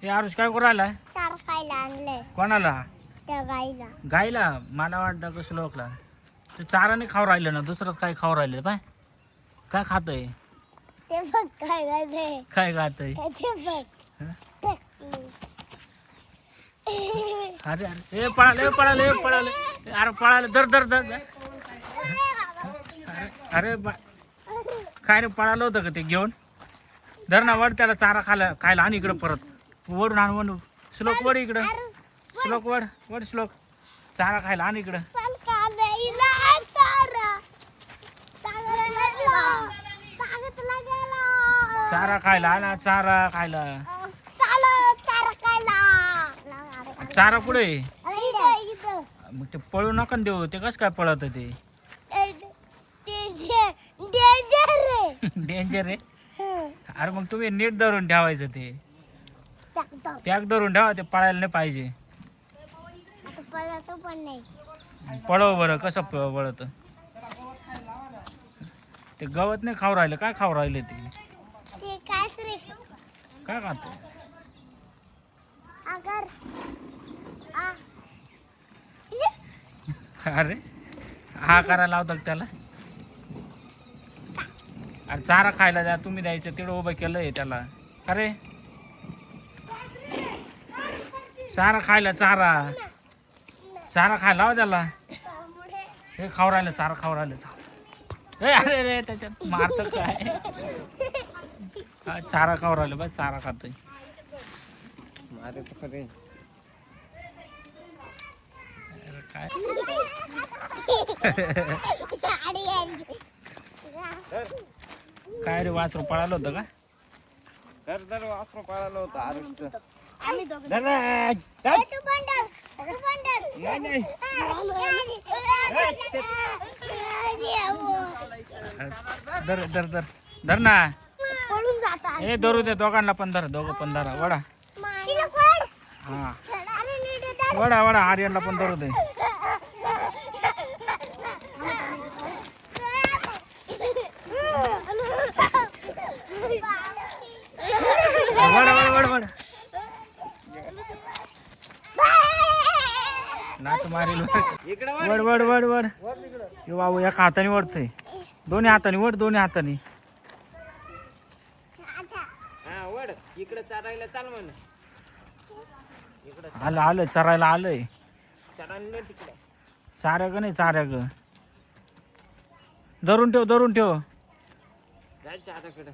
हे आरुष काय करू राहिला? चार खायला आणले. कोणाला? त्या गाईला. गायला? मला वाटतं कसं लोकला ते चारा नाही खाऊ राहिलं ना, दुसरंच काय खाऊ राहिलं पाय. काय खातोय? ते बघ काय झाले. काय खातोय? ते बघ. अरे अरे हे पळाले पळाले पळाले. अरे पळाले. दर दर दर दर. अरे काय रे पळालं होतं का ते घेऊन? धर ना, वड त्याला चारा खायला आणि इकडं परत वडून आण. वड श्लोक वड इकडं. श्लोक वड वड श्लोक चारा खायला आणि इकडं. चारा खायला आणा. चारा खायला. चारा कुठे? मग ते पळू नका देऊ. ते कसं काय पळत ते? डेंजर आहे. अरे मग तुम्ही नीट धरून ठेवायचं ते. पॅक धरून ठेवा. ते पळायला नाही पाहिजे. पळव बरं. कसं पळत? ते गवत नाही खाऊ राहिलं. काय खाऊ राहिले ते? काय खात? अरे हा करायला लावतात त्याला. अरे चारा खायला द्या. तुम्ही द्यायचं तेवढं उभं केलंय त्याला. अरे चारा खायला. चारा चारा खायला लावा त्याला. हे खाऊ राहिलं. चारा खाऊ राहिलं. अरे रे त्याच्यात मारत काय? चारा खाऊ राहिलं बस. चारा खातोय. काय काय रे वासरू पळालं होतं का? दर वासरू पळालं होतं आरुषचं. धर धर धर धर ना. हे धरू दे दोघांना पण. धर दोघं पण धरा. वडा हा वडा वडा. आर्यनला पण धरू दे. वड वड वड वड. नाच मारील. वड वड वड वड. हे बाबू एका हाताने वडतोय. दोन्ही हाताने वड. दोन्ही हाताने. वड इकडे चारायला चाल म्हण. आलं आलं चरायला आलंय. चारायला तिकडे. चाऱ्या ग नाही. चाऱ्या ग. धरून ठेव. धरून ठेव. जायचं आता कडे.